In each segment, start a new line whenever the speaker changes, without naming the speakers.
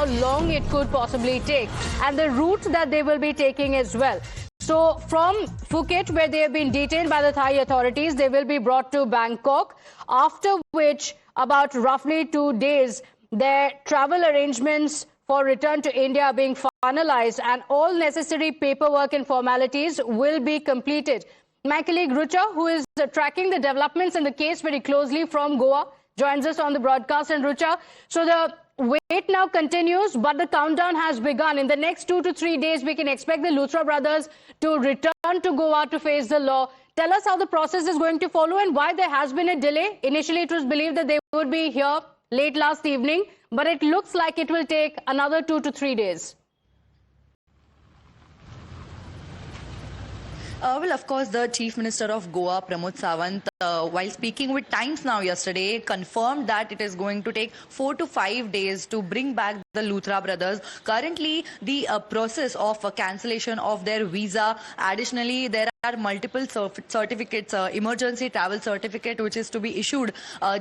how long it could possibly take and the route that they will be taking as well. So from Phuket, where they have been detained by the Thai authorities, they will be brought to Bangkok, after which about roughly 2 days, their travel arrangements for return to India are being finalized and all necessary paperwork and formalities will be completed. My colleague Rucha, who is tracking the developments in the case very closely from Goa, joins us on the broadcast. And Rucha, so the wait now continues, but the countdown has begun. In the next 2 to 3 days, we can expect the Luthra brothers to return to Goa to face the law. Tell us how the process is going to follow and why there has been a delay. Initially, it was believed that they would be here late last evening, but it looks like it will take another 2 to 3 days.
Well, of course, the Chief Minister of Goa, Pramod Sawant, while speaking with Times Now yesterday, confirmed that it is going to take 4 to 5 days to bring back the Luthra brothers. Currently, the process of cancellation of their visa. Additionally, there are multiple certificates, emergency travel certificate, which is to be issued.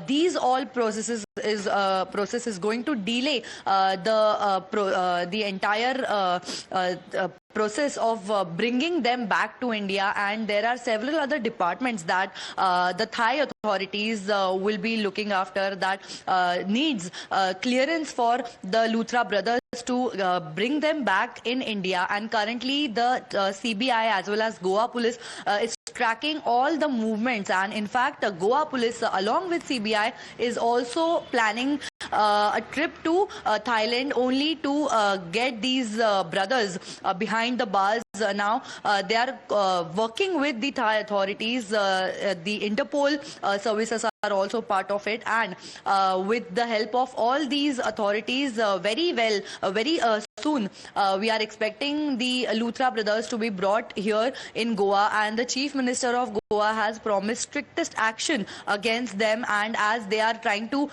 These all processes is going to delay the entire process of bringing them back to India, and there are several other departments that the Thai authorities will be looking after, that needs clearance for the Luthra brothers to bring them back in India. And currently the CBI as well as Goa police is tracking all the movements, and in fact Goa police along with CBI is also planning a trip to Thailand only to get these brothers behind the bars. Now they are working with the Thai authorities. The Interpol services are also part of it, and with the help of all these authorities, very soon we are expecting the Luthra brothers to be brought here in Goa, and the Chief Minister of Goa has promised strictest action against them, and as they are trying to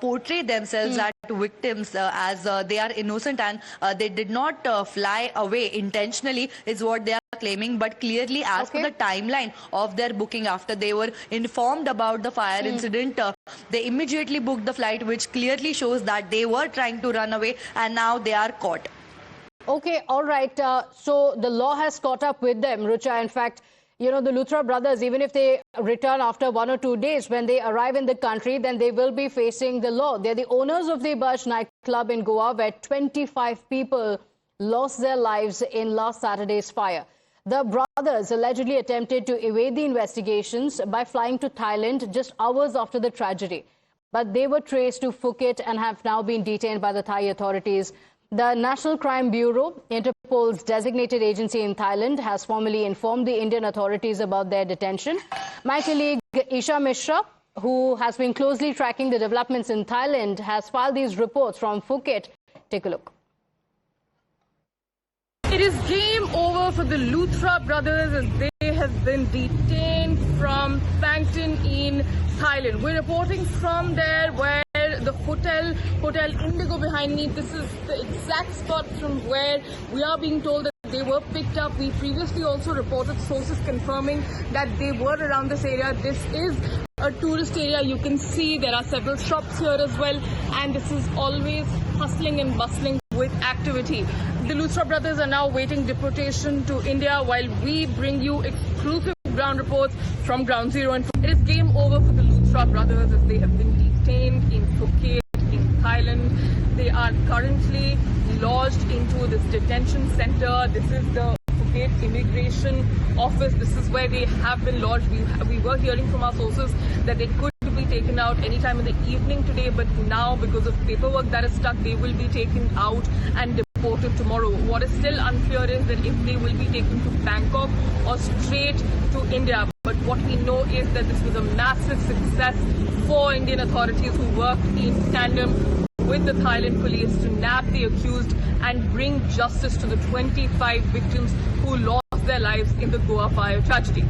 portray themselves as victims, as they are innocent and they did not fly away intentionally, is what they are claiming. But clearly, as per the timeline of their booking, after they were informed about the fire incident, they immediately booked the flight, which clearly shows that they were trying to run away and now they are caught.
Okay, all right. So the law has caught up with them, Rucha. In fact, you know, the Luthra brothers, even if they return after 1 or 2 days, when they arrive in the country, then they will be facing the law. They're the owners of the Burj nightclub in Goa, where 25 people lost their lives in last Saturday's fire. The brothers allegedly attempted to evade the investigations by flying to Thailand just hours after the tragedy. But they were traced to Phuket and have now been detained by the Thai authorities. The National Crime Bureau, Interpol's designated agency in Thailand, has formally informed the Indian authorities about their detention. My colleague Isha Mishra, who has been closely tracking the developments in Thailand, has filed these reports from Phuket. Take a look.
It is game over for the Luthra brothers as they have been detained from Bangtan in Thailand. We're reporting from there, where the Hotel Indigo behind me. This is the exact spot from where we are being told that they were picked up. We previously also reported sources confirming that they were around this area. This is a tourist area. You can see there are several shops here as well, and this is always hustling and bustling with activity. The Luthra brothers are now waiting deportation to India while we bring you exclusive ground reports from Ground Zero. And it is game over for the Luthra brothers as they have been detained in Phuket, in Thailand. They are currently lodged into this detention center. This is the Phuket Immigration Office. This is where they have been lodged. We were hearing from our sources that they could be taken out anytime in the evening today, but now because of paperwork that is stuck, they will be taken out and deported tomorrow. What is still unclear is that if they will be taken to Bangkok or straight to India. But what we know is that this was a massive success for Indian authorities who worked in tandem with the Thailand police to nab the accused and bring justice to the 25 victims who lost their lives in the Goa fire tragedy.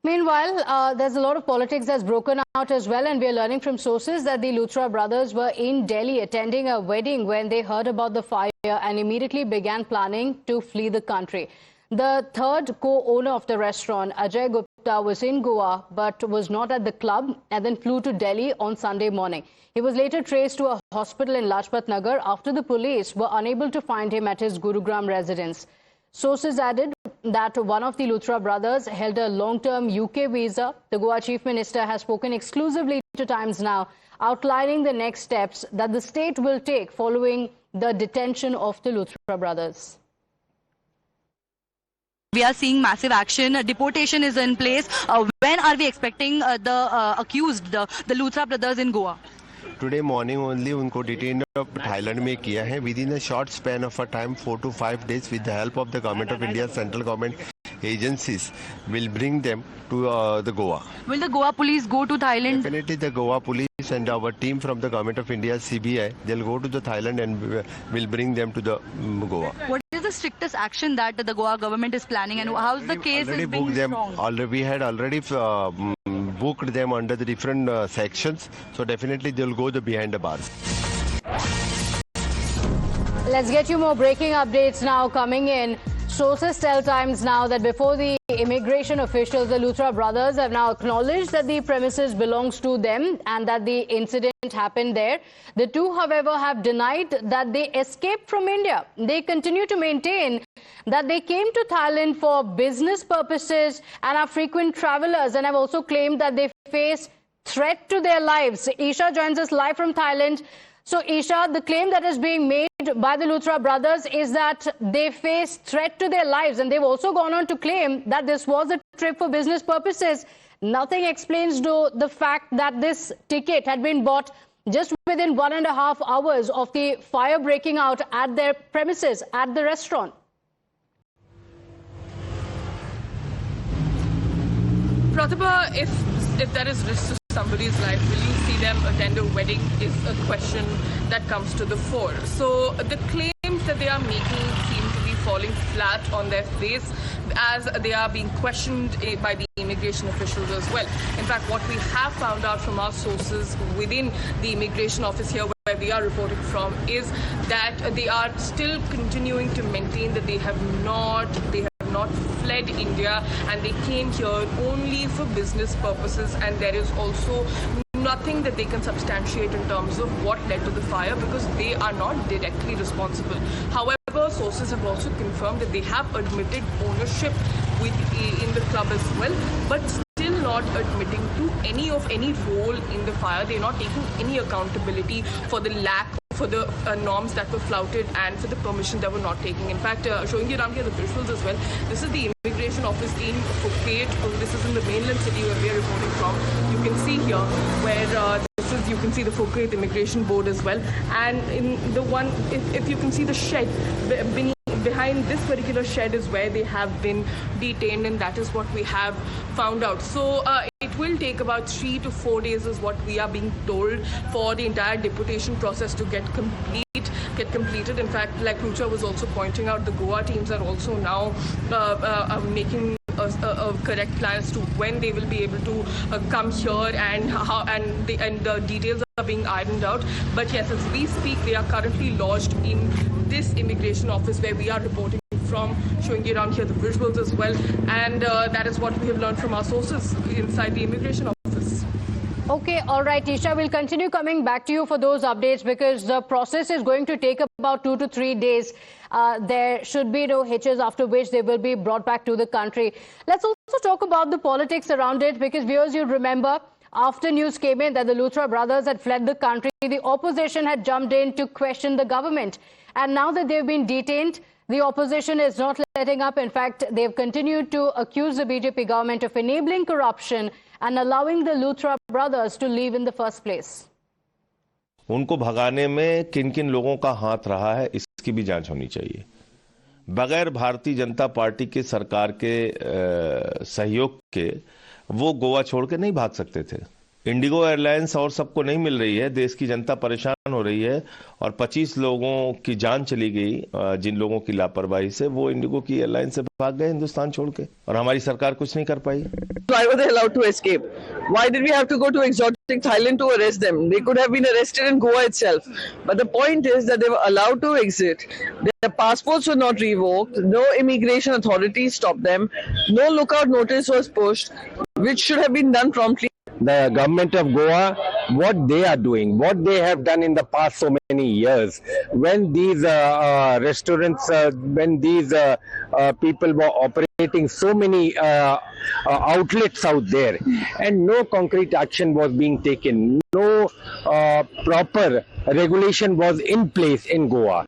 Meanwhile, there's a lot of politics that's broken out as well, and we are learning from sources that the Luthra brothers were in Delhi attending a wedding when they heard about the fire and immediately began planning to flee the country. The third co-owner of the restaurant, Ajay Gupta, Gupta was in Goa but was not at the club and then flew to Delhi on Sunday morning. He was later traced to a hospital in Lajpat Nagar after the police were unable to find him at his Gurugram residence. Sources added that one of the Luthra brothers held a long-term UK visa. The Goa Chief Minister has spoken exclusively to Times Now, outlining the next steps that the state will take following the detention of the Luthra brothers.
We are seeing massive action. Deportation is in place. When are we expecting the accused, the Luthra brothers in Goa?
Today morning only उनको detain Thailand में किया है with in a short span of a time 4 to 5 days with the help of the government of India, central government agencies will bring them to the Goa.
Will the Goa police go to Thailand?
Definitely the Goa police and our team from the government of India, CBI, they'll go to the Thailand and will bring them to the Goa.
What is the strictest action that the Goa government is planning and how is the case
Already
is being
booked them.
strong?
We had already booked them under the different sections, so definitely they'll go behind the bars.
Let's get you more breaking updates now coming in. Sources tell Times Now that before the immigration officials, the Luthra brothers have now acknowledged that the premises belongs to them and that the incident happened there. The two, however, have denied that they escaped from India. They continue to maintain that they came to Thailand for business purposes and are frequent travelers, and have also claimed that they face threat to their lives. Isha joins us live from Thailand. So, Isha, the claim that is being made by the Luthra brothers is that they face threat to their lives, and they've also gone on to claim that this was a trip for business purposes. Nothing explains though the fact that this ticket had been bought just within 1.5 hours of the fire breaking out at their premises at the restaurant.
Pratibha, if there is risk to somebody's life, will you see them attend a wedding is a question that comes to the fore. So the claims that they are making seem to be falling flat on their face as they are being questioned by the immigration officials as well. In fact, what we have found out from our sources within the immigration office here where we are reporting from is that they are still continuing to maintain that they have not fled India and they came here only for business purposes, and there is also nothing that they can substantiate in terms of what led to the fire because they are not directly responsible. However, sources have also confirmed that they have admitted ownership in the club as well, but still not admitting to any role in the fire. They're not taking any accountability for the norms that were flouted and for the permission that were not taken. In fact, showing you around here the visuals as well. This is the immigration office in Phuket. This is in the mainland city where we are reporting from. You can see here where you can see the Phuket Immigration Board as well. And in the one, if you can see the shed behind this particular shed is where they have been detained, and that is what we have found out. So it will take about 3 to 4 days is what we are being told for the entire deportation process to get completed. In fact, like Rucha was also pointing out, the Goa teams are also now making a correct plan as to when they will be able to come here and how the details are being ironed out. But yes, as we speak, they are currently lodged in this immigration office where we are reporting from, showing you around here the visuals as well, and that is what we have learned from our sources inside the immigration office.
Okay, all right, Isha, we'll continue coming back to you for those updates because the process is going to take about 2 to 3 days. There should be no hitches, after which they will be brought back to the country. Let's also talk about the politics around it because, viewers, you'll remember after news came in that the Luthra brothers had fled the country, the opposition had jumped in to question the government. And now that they've been detained, the opposition is not letting up. In fact, they've continued to accuse the BJP government of enabling corruption and allowing the Luthra brothers to leave in the first place.
उनको भगाने में किन किन लोगों का हाथ रहा है इसकी भी जांच होनी चाहिए। बगैर भारतीय जनता पार्टी के सरकार के सहयोग के वो गोवा छोड़ के नहीं भाग सकते थे। इंडिगो एयरलाइंस और सबको नहीं मिल रही है, देश की जनता परेशान हो रही है और 25 लोगों की जान चली गई जिन लोगों की लापरवाही से, वो इंडिगो की एयरलाइन से भाग गए हिंदुस्तान छोड़ के, और हमारी सरकार कुछ नहीं कर पाई।
Why were they allowed to escape? Why did we have to go to exotic Thailand to arrest them? They could have been arrested in Goa itself. But the point is that they were allowed to exit. Their passports were not revoked. No immigration authorities stopped them. No lookout notice was pushed, which should have been done promptly.
The government of Goa, what they are doing, what they have done in the past so many years, when these restaurants, when these people were operating so many outlets out there, and no concrete action was being taken, no proper regulation was in place in Goa.